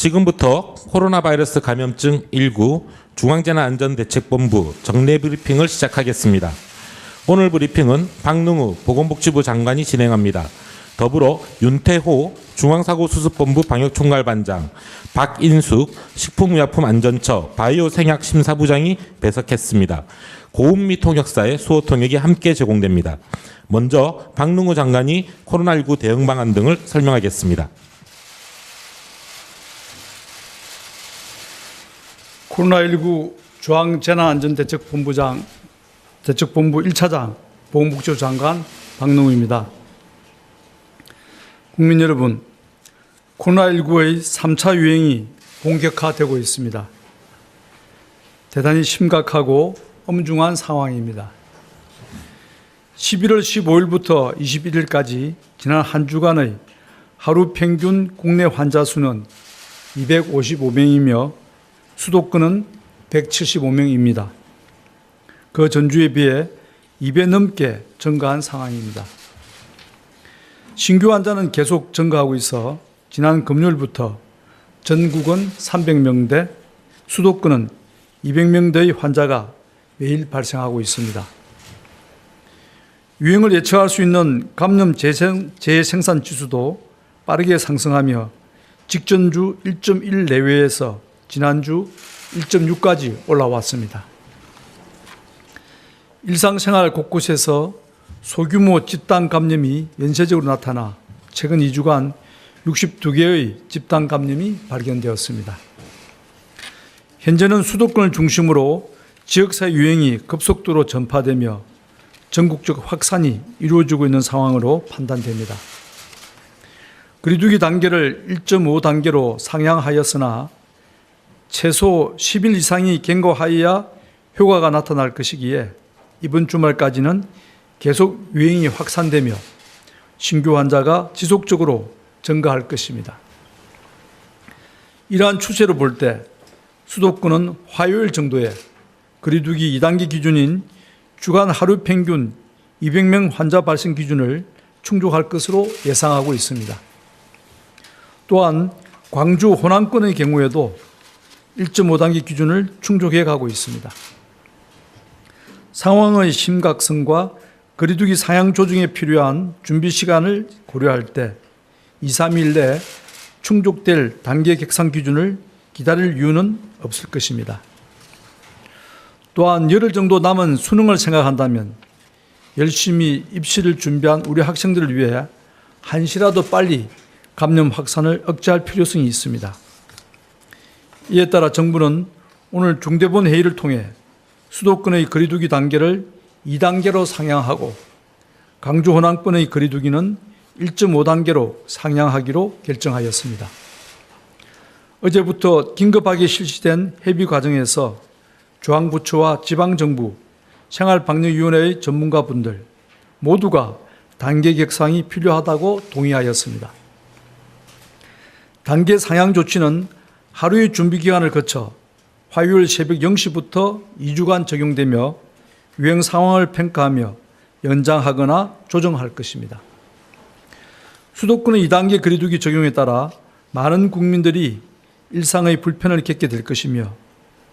지금부터 코로나 바이러스 감염증 19 중앙재난안전대책본부 정례 브리핑을 시작하겠습니다. 오늘 브리핑은 박능우 보건복지부 장관이 진행합니다. 더불어 윤태호 중앙사고수습본부 방역총괄반장, 박인숙 식품의약품안전처 바이오생약심사부장이 배석했습니다. 고흥 및 통역사의 수호 통역이 함께 제공됩니다. 먼저 박능우 장관이 코로나19 대응 방안 등을 설명하겠습니다. 코로나19 중앙재난안전대책본부 1차장 보건복지부 장관 박능우입니다. 국민 여러분, 코로나19의 3차 유행이 본격화되고 있습니다. 대단히 심각하고 엄중한 상황입니다. 11월 15일부터 21일까지 지난 한 주간의 하루 평균 국내 환자 수는 255명이며 수도권은 175명입니다. 그 전주에 비해 2배 넘게 증가한 상황입니다. 신규 환자는 계속 증가하고 있어 지난 금요일부터 전국은 300명대, 수도권은 200명대의 환자가 매일 발생하고 있습니다. 유행을 예측할 수 있는 감염 재생산 지수도 빠르게 상승하며 직전주 1.1 내외에서 지난주 1.6까지 올라왔습니다. 일상생활 곳곳에서 소규모 집단 감염이 연쇄적으로 나타나 최근 2주간 62개의 집단 감염이 발견되었습니다. 현재는 수도권을 중심으로 지역사회 유행이 급속도로 전파되며 전국적 확산이 이루어지고 있는 상황으로 판단됩니다. 거리두기 단계를 1.5단계로 상향하였으나 최소 10일 이상이 경과하여야 효과가 나타날 것이기에 이번 주말까지는 계속 유행이 확산되며 신규 환자가 지속적으로 증가할 것입니다. 이러한 추세로 볼 때 수도권은 화요일 정도에 거리두기 2단계 기준인 주간 하루 평균 200명 환자 발생 기준을 충족할 것으로 예상하고 있습니다. 또한 광주 호남권의 경우에도 1.5단계 기준을 충족해 가고 있습니다. 상황의 심각성과 거리두기 상향 조정에 필요한 준비 시간을 고려할 때 2, 3일 내에 충족될 단계 객상 기준을 기다릴 이유는 없을 것입니다. 또한 열흘 정도 남은 수능을 생각한다면 열심히 입시를 준비한 우리 학생들을 위해 한시라도 빨리 감염 확산을 억제할 필요성이 있습니다. 이에 따라 정부는 오늘 중대본 회의를 통해 수도권의 거리두기 단계를 2단계로 상향하고 광주 호남권의 거리두기는 1.5단계로 상향하기로 결정하였습니다. 어제부터 긴급하게 실시된 협의 과정에서 중앙부처와 지방정부, 생활방역위원회의 전문가분들 모두가 단계 격상이 필요하다고 동의하였습니다. 단계 상향 조치는 하루의 준비 기간을 거쳐 화요일 새벽 0시부터 2주간 적용되며 유행 상황을 평가하며 연장하거나 조정할 것입니다. 수도권의 2단계 거리두기 적용에 따라 많은 국민들이 일상의 불편을 겪게 될 것이며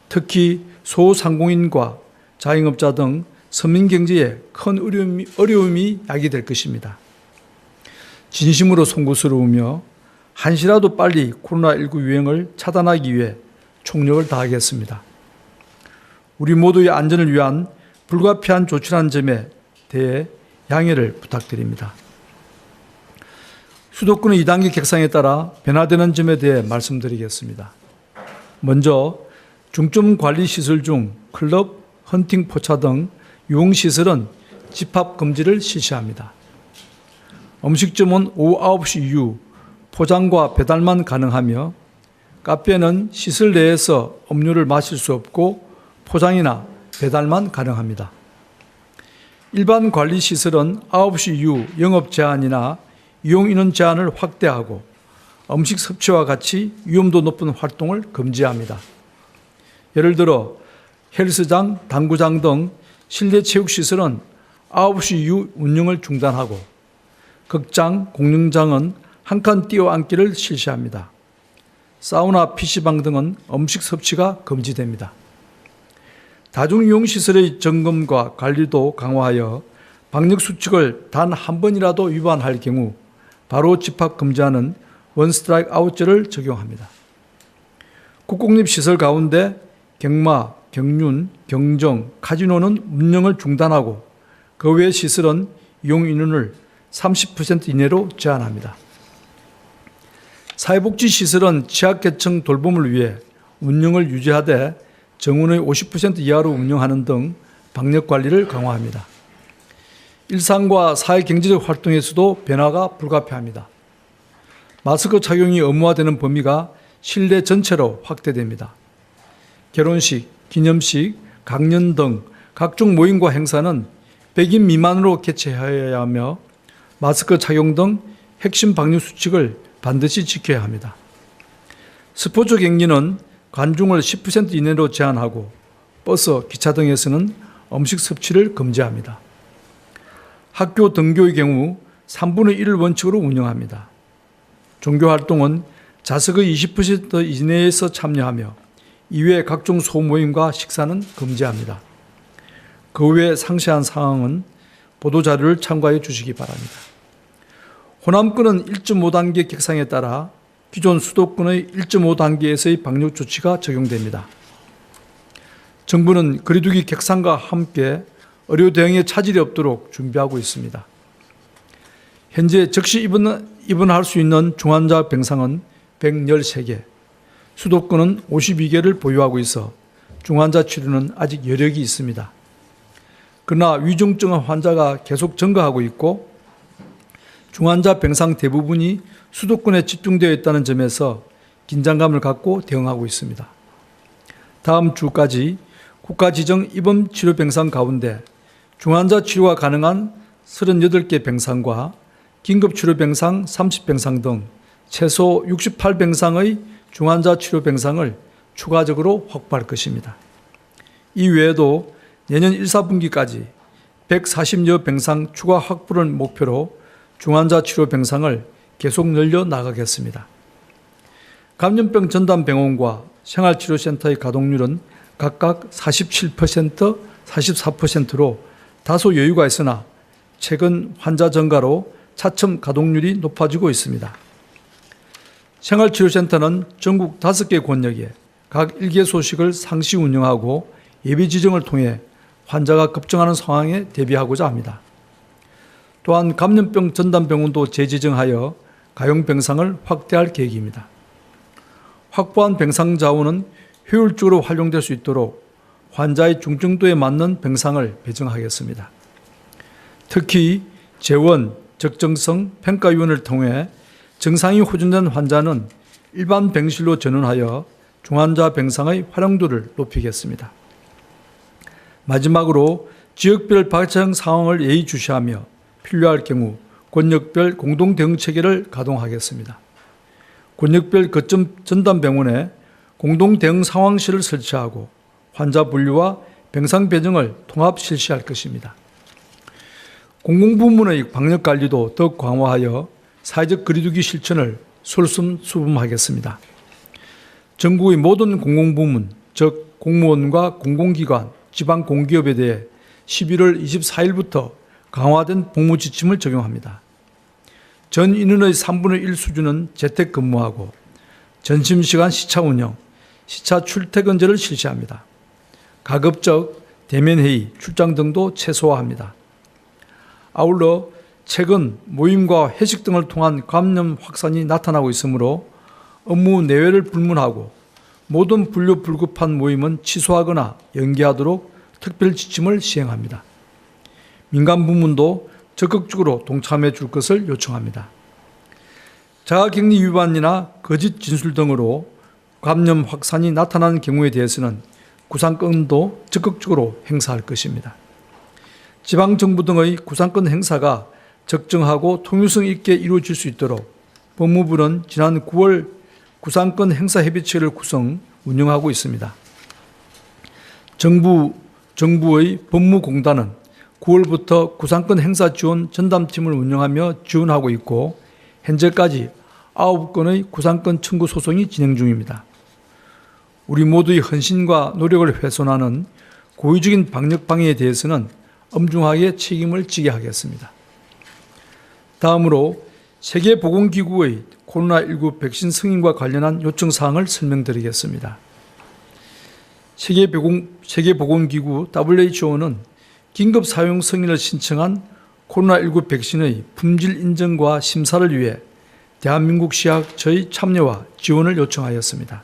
특히 소상공인과 자영업자 등 서민 경제에 큰 어려움이 야기될 것입니다. 진심으로 송구스러우며 한시라도 빨리 코로나19 유행을 차단하기 위해 총력을 다하겠습니다. 우리 모두의 안전을 위한 불가피한 조치라는 점에 대해 양해를 부탁드립니다. 수도권의 2단계 객상에 따라 변화되는 점에 대해 말씀드리겠습니다. 먼저 중점관리시설 중 클럽, 헌팅 포차 등 유흥시설은 집합 금지를 실시합니다. 음식점은 오후 9시 이후 포장과 배달만 가능하며 카페는 시설 내에서 음료를 마실 수 없고 포장이나 배달만 가능합니다. 일반 관리시설은 9시 이후 영업 제한이나 이용인원 제한을 확대하고 음식 섭취와 같이 위험도 높은 활동을 금지합니다. 예를 들어 헬스장, 당구장 등 실내 체육시설은 9시 이후 운영을 중단하고 극장, 공연장은 한 칸 띄어 앉기를 실시합니다. 사우나, PC방 등은 음식 섭취가 금지됩니다. 다중이용시설의 점검과 관리도 강화하여 방역수칙을 단 한 번이라도 위반할 경우 바로 집합 금지하는 원스트라이크 아웃제를 적용합니다. 국공립시설 가운데 경마, 경륜, 경정, 카지노는 운영을 중단하고 그 외 시설은 이용 인원을 30% 이내로 제한합니다. 사회복지시설은 취약계층 돌봄을 위해 운영을 유지하되 정원의 50% 이하로 운영하는 등 방역관리를 강화합니다. 일상과 사회경제적 활동에서도 변화가 불가피합니다. 마스크 착용이 의무화되는 범위가 실내 전체로 확대됩니다. 결혼식, 기념식, 강연 등 각종 모임과 행사는 100인 미만으로 개최하여야 하며 마스크 착용 등 핵심 방역수칙을 반드시 지켜야 합니다. 스포츠 경기는 관중을 10% 이내로 제한하고 버스, 기차 등에서는 음식 섭취를 금지합니다. 학교 등교의 경우 3분의 1을 원칙으로 운영합니다. 종교활동은 좌석의 20% 이내에서 참여하며 이외 각종 소모임과 식사는 금지합니다. 그 외 상세한 사항은 보도자료를 참고해 주시기 바랍니다. 호남권은 1.5단계 격상에 따라 기존 수도권의 1.5단계에서의 방역 조치가 적용됩니다. 정부는 거리두기 격상과 함께 의료 대응에 차질이 없도록 준비하고 있습니다. 현재 즉시 입원할 수 있는 중환자 병상은 113개, 수도권은 52개를 보유하고 있어 중환자 치료는 아직 여력이 있습니다. 그러나 위중증 환자가 계속 증가하고 있고 중환자 병상 대부분이 수도권에 집중되어 있다는 점에서 긴장감을 갖고 대응하고 있습니다. 다음 주까지 국가지정 입원치료 병상 가운데 중환자 치료가 가능한 38개 병상과 긴급치료 병상 30병상 등 최소 68병상의 중환자 치료 병상을 추가적으로 확보할 것입니다. 이 외에도 내년 1, 4분기까지 140여 병상 추가 확보를 목표로 중환자 치료 병상을 계속 늘려 나가겠습니다. 감염병 전담병원과 생활치료센터의 가동률은 각각 47%, 44%로 다소 여유가 있으나 최근 환자 증가로 차츰 가동률이 높아지고 있습니다. 생활치료센터는 전국 5개 권역에 각 1개소식을 상시 운영하고 예비 지정을 통해 환자가 급증하는 상황에 대비하고자 합니다. 또한 감염병 전담병원도 재지정하여 가용 병상을 확대할 계획입니다. 확보한 병상 자원은 효율적으로 활용될 수 있도록 환자의 중증도에 맞는 병상을 배정하겠습니다. 특히 재원, 적정성 평가위원회를 통해 증상이 호전된 환자는 일반 병실로 전원하여 중환자 병상의 활용도를 높이겠습니다. 마지막으로 지역별 발생 상황을 예의주시하며 필요할 경우 권역별 공동대응체계를 가동하겠습니다. 권역별 거점 전담병원에 공동대응 상황실을 설치하고 환자 분류와 병상 배정을 통합 실시할 것입니다. 공공부문의 방역관리도 더욱 강화하여 사회적 거리두기 실천을 솔선수범하겠습니다. 전국의 모든 공공부문, 즉 공무원과 공공기관, 지방공기업에 대해 11월 24일부터 강화된 복무지침을 적용합니다. 전 인원의 3분의 1 수준은 재택근무하고 점심시간 시차 운영, 시차 출퇴근제를 실시합니다. 가급적 대면회의, 출장 등도 최소화합니다. 아울러 최근 모임과 회식 등을 통한 감염 확산이 나타나고 있으므로 업무 내외를 불문하고 모든 분류 불급한 모임은 취소하거나 연기하도록 특별 지침을 시행합니다. 민간 부문도 적극적으로 동참해 줄 것을 요청합니다. 자가격리 위반이나 거짓 진술 등으로 감염 확산이 나타나는 경우에 대해서는 구상권도 적극적으로 행사할 것입니다. 지방정부 등의 구상권 행사가 적정하고 통일성 있게 이루어질 수 있도록 법무부는 지난 9월 구상권 행사 협의체를 구성, 운영하고 있습니다. 정부의 법무공단은 9월부터 구상권 행사 지원 전담팀을 운영하며 지원하고 있고 현재까지 9건의 구상권 청구 소송이 진행 중입니다. 우리 모두의 헌신과 노력을 훼손하는 고의적인 방역 방해에 대해서는 엄중하게 책임을 지게 하겠습니다. 다음으로 세계보건기구의 코로나19 백신 승인과 관련한 요청 사항을 설명드리겠습니다. 세계보건기구 WHO는 긴급 사용 승인을 신청한 코로나19 백신의 품질 인정과 심사를 위해 대한민국 식약처의 참여와 지원을 요청하였습니다.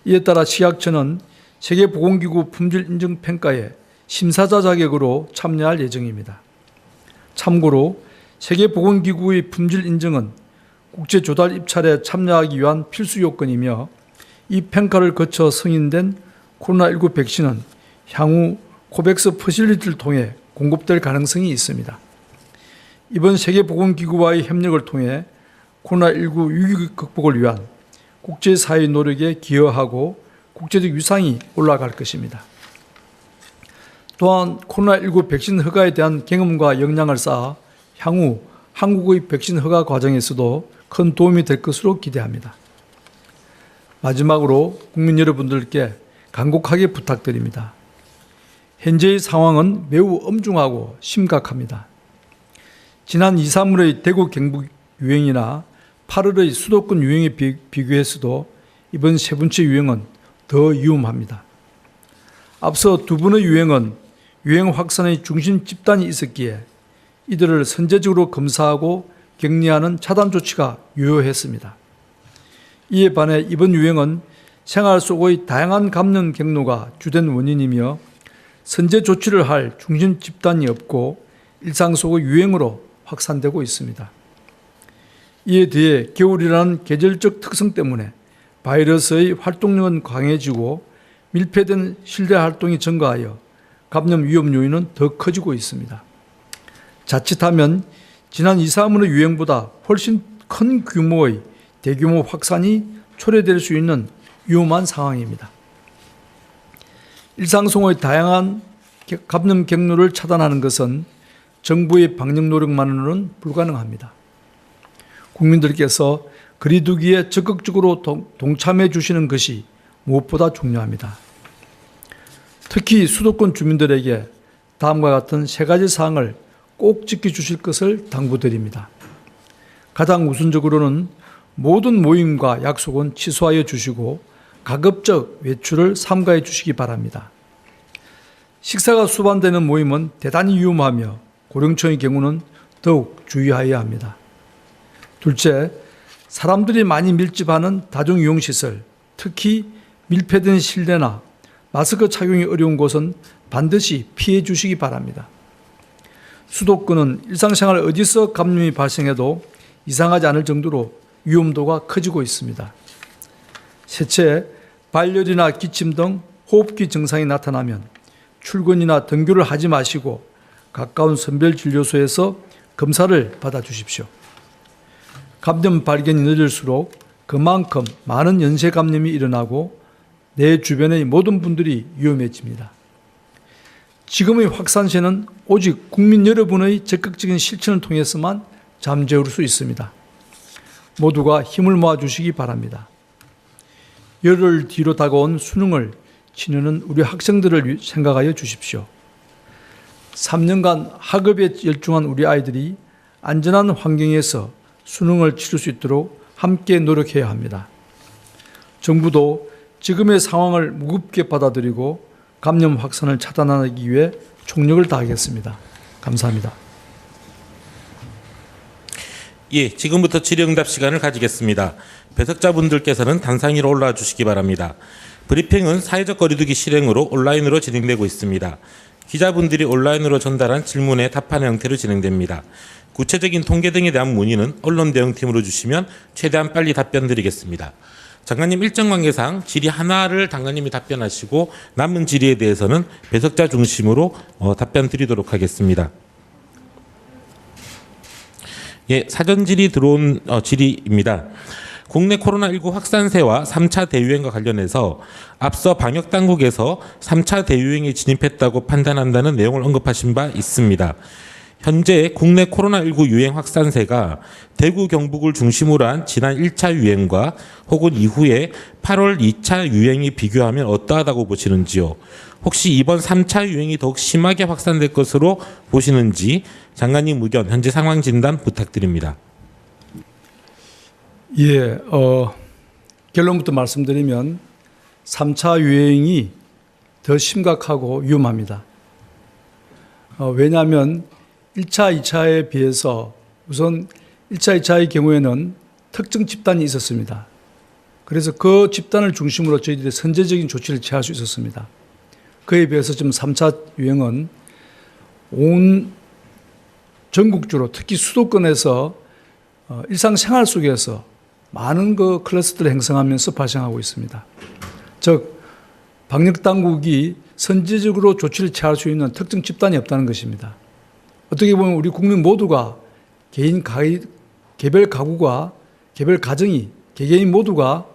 이에 따라 식약처는 세계보건기구 품질 인정 평가에 심사자 자격으로 참여할 예정입니다. 참고로 세계보건기구의 품질 인정은 국제 조달 입찰에 참여하기 위한 필수 요건이며 이 평가를 거쳐 승인된 코로나19 백신은 향후 코백스 퍼실리티를 통해 공급될 가능성이 있습니다. 이번 세계보건기구와의 협력을 통해 코로나19 위기 극복을 위한 국제사회의 노력에 기여하고 국제적 위상이 올라갈 것입니다. 또한 코로나19 백신 허가에 대한 경험과 역량을 쌓아 향후 한국의 백신 허가 과정에서도 큰 도움이 될 것으로 기대합니다. 마지막으로 국민 여러분들께 간곡하게 부탁드립니다. 현재의 상황은 매우 엄중하고 심각합니다. 지난 2, 3월의 대구 경북 유행이나 8월의 수도권 유행에 비교해서도 이번 세 번째 유행은 더 위험합니다. 앞서 두 번의 유행은 유행 확산의 중심 집단이 있었기에 이들을 선제적으로 검사하고 격리하는 차단 조치가 유효했습니다. 이에 반해 이번 유행은 생활 속의 다양한 감염 경로가 주된 원인이며 선제 조치를 할 중심 집단이 없고 일상 속의 유행으로 확산되고 있습니다. 이에 대해 겨울이라는 계절적 특성 때문에 바이러스의 활동력은 강해지고 밀폐된 실내 활동이 증가하여 감염 위험 요인은 더 커지고 있습니다. 자칫하면 지난 2, 3월의 유행보다 훨씬 큰 규모의 대규모 확산이 초래될 수 있는 위험한 상황입니다. 일상 속의 다양한 감염 경로를 차단하는 것은 정부의 방역 노력만으로는 불가능합니다. 국민들께서 거리두기에 적극적으로 동참해 주시는 것이 무엇보다 중요합니다. 특히 수도권 주민들에게 다음과 같은 세 가지 사항을 꼭 지켜주실 것을 당부드립니다. 가장 우선적으로는 모든 모임과 약속은 취소하여 주시고 가급적 외출을 삼가해 주시기 바랍니다. 식사가 수반되는 모임은 대단히 위험하며 고령층의 경우는 더욱 주의하여야 합니다. 둘째, 사람들이 많이 밀집하는 다중이용시설, 특히 밀폐된 실내나 마스크 착용이 어려운 곳은 반드시 피해 주시기 바랍니다. 수도권은 일상생활 어디서 감염이 발생해도 이상하지 않을 정도로 위험도가 커지고 있습니다. 셋째, 발열이나 기침 등 호흡기 증상이 나타나면 출근이나 등교를 하지 마시고 가까운 선별진료소에서 검사를 받아주십시오. 감염 발견이 늦을수록 그만큼 많은 연쇄 감염이 일어나고 내 주변의 모든 분들이 위험해집니다. 지금의 확산세는 오직 국민 여러분의 적극적인 실천을 통해서만 잠재울 수 있습니다. 모두가 힘을 모아주시기 바랍니다. 열흘 뒤로 다가온 수능을 치르는 우리 학생들을 생각하여 주십시오. 3년간 학업에 열중한 우리 아이들이 안전한 환경에서 수능을 치를 수 있도록 함께 노력해야 합니다. 정부도 지금의 상황을 무겁게 받아들이고 감염 확산을 차단하기 위해 총력을 다하겠습니다. 감사합니다. 예, 지금부터 질의응답 시간을 가지겠습니다. 배석자분들께서는 단상 위로 올라와 주시기 바랍니다. 브리핑은 사회적 거리두기 실행으로 온라인으로 진행되고 있습니다. 기자분들이 온라인으로 전달한 질문에 답하는 형태로 진행됩니다. 구체적인 통계 등에 대한 문의는 언론대응팀으로 주시면 최대한 빨리 답변 드리겠습니다. 장관님 일정 관계상 질의 하나를 장관님이 답변하시고 남은 질의에 대해서는 배석자 중심으로 답변 드리도록 하겠습니다. 예, 사전 질의 들어온 질의입니다. 국내 코로나19 확산세와 3차 대유행과 관련해서 앞서 방역당국에서 3차 대유행에 진입했다고 판단한다는 내용을 언급하신 바 있습니다. 현재 국내 코로나19 유행 확산세가 대구 경북을 중심으로 한 지난 1차 유행과 혹은 이후에 8월 2차 유행이 비교하면 어떠하다고 보시는지요? 혹시 이번 3차 유행이 더욱 심하게 확산될 것으로 보시는지 장관님 의견, 현재 상황 진단 부탁드립니다. 예, 결론부터 말씀드리면 3차 유행이 더 심각하고 위험합니다. 왜냐하면 1차, 2차에 비해서 우선 1차, 2차의 경우에는 특정 집단이 있었습니다. 그래서 그 집단을 중심으로 저희들이 선제적인 조치를 취할 수 있었습니다. 그에 비해서 지금 3차 유행은 온 전국주로 특히 수도권에서 일상생활 속에서 많은 그 클러스터를 형성하면서 발생하고 있습니다. 즉 방역당국이 선제적으로 조치를 취할 수 있는 특정 집단이 없다는 것입니다. 어떻게 보면 우리 국민 모두가 개별 가구가 개별 가정이 개개인 모두가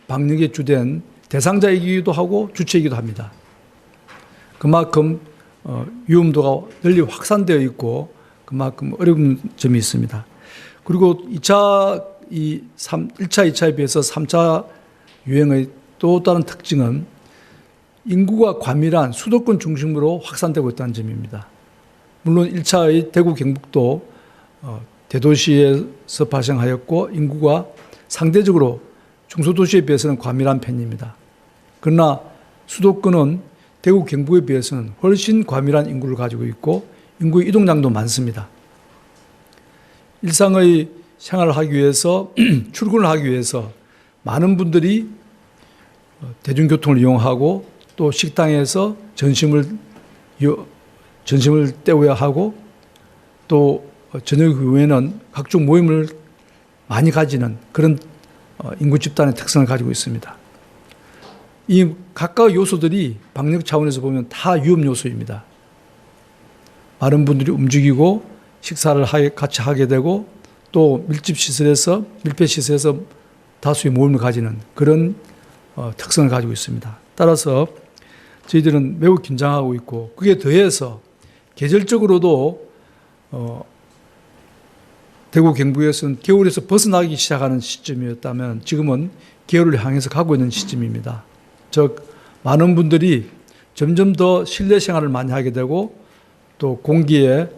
방역에 주된 대상자이기도 하고 주체이기도 합니다. 그만큼 위험도가 널리 확산되어 있고 그만큼 어려운 점이 있습니다. 그리고 1차, 2차에 비해서 3차 유행의 또 다른 특징은 인구가 과밀한 수도권 중심으로 확산되고 있다는 점입니다. 물론 1차의 대구 경북도 대도시에서 발생하였고 인구가 상대적으로 중소도시에 비해서는 과밀한 편입니다. 그러나 수도권은 대구 경북에 비해서는 훨씬 과밀한 인구를 가지고 있고 인구의 이동량도 많습니다. 일상의 생활을 하기 위해서 출근을 하기 위해서 많은 분들이 대중교통을 이용하고 또 식당에서 점심을 때워야 하고 또 저녁 이후에는 각종 모임을 많이 가지는 그런 인구 집단의 특성을 가지고 있습니다. 이 각각 요소들이 방역 차원에서 보면 다 위험 요소입니다. 많은 분들이 움직이고 식사를 같이 하게 되고 또 밀집시설에서 밀폐시설에서 다수의 모임을 가지는 그런 특성을 가지고 있습니다. 따라서 저희들은 매우 긴장하고 있고 그에 더해서 계절적으로도 대구 경북에서는 겨울에서 벗어나기 시작하는 시점이었다면 지금은 겨울을 향해서 가고 있는 시점입니다. 즉 많은 분들이 점점 더 실내 생활을 많이 하게 되고 또 공기에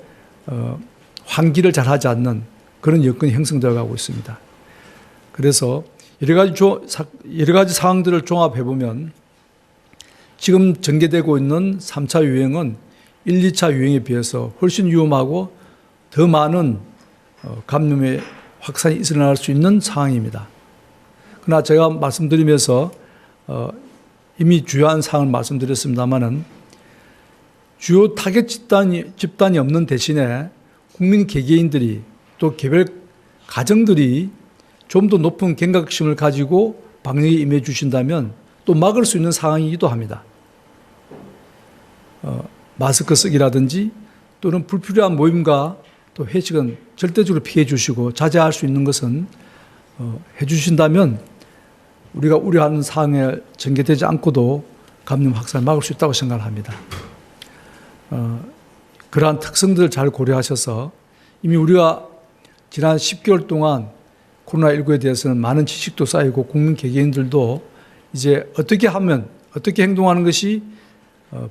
환기를 잘 하지 않는 그런 여건이 형성되어 가고 있습니다. 그래서 여러 가지 상황들을 종합해 보면 지금 전개되고 있는 3차 유행은 1, 2차 유행에 비해서 훨씬 위험하고 더 많은 감염의 확산이 일어날 수 있는 상황입니다. 그러나 제가 말씀드리면서 이미 주요한 사항을 말씀드렸습니다마는 주요 타겟 집단이 없는 대신에 국민 개개인들이 또 개별 가정들이 좀 더 높은 경각심을 가지고 방역에 임해 주신다면 또 막을 수 있는 상황이기도 합니다. 마스크 쓰기라든지 또는 불필요한 모임과 또 회식은 절대적으로 피해 주시고 자제할 수 있는 것은 해 주신다면 우리가 우려하는 사항에 전개되지 않고도 감염 확산을 막을 수 있다고 생각을 합니다. 그러한 특성들을 잘 고려하셔서 이미 우리가 지난 10개월 동안 코로나19에 대해서는 많은 지식도 쌓이고 국민 개개인들도 이제 어떻게 하면 어떻게 행동하는 것이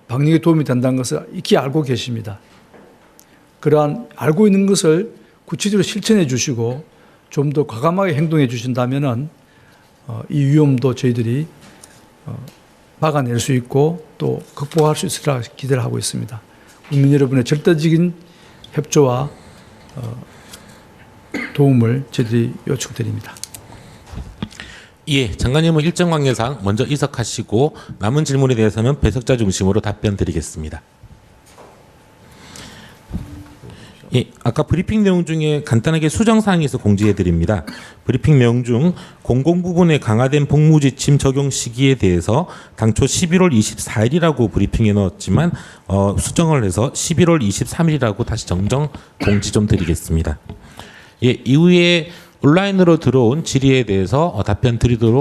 방역에 도움이 된다는 것을 익히 알고 계십니다. 그러한 알고 있는 것을 구체적으로 실천해 주시고 좀 더 과감하게 행동해 주신다면은 이 위험도 저희들이 막아낼 수 있고 또 극복할 수 있으리라 기대를 하고 있습니다. 국민 여러분의 절대적인 협조와 도움을 저희들이 요청드립니다. 예, 장관님은 일정 관계상 먼저 이석하시고 남은 질문에 대해서는 배석자 중심으로 답변 드리겠습니다. 예, 아까 브리핑 내용 중에 간단하게 수정사항이 있어 공지해 드립니다. 브리핑 내용 중 공공부문에 강화된 복무지침 적용 시기에 대해서 당초 11월 24일이라고 브리핑에 넣었지만 수정을 해서 11월 23일이라고 다시 정정 공지 좀 드리겠습니다. 예, 이후에 온라인으로 들어온 질의에 대해서 답변 드리도록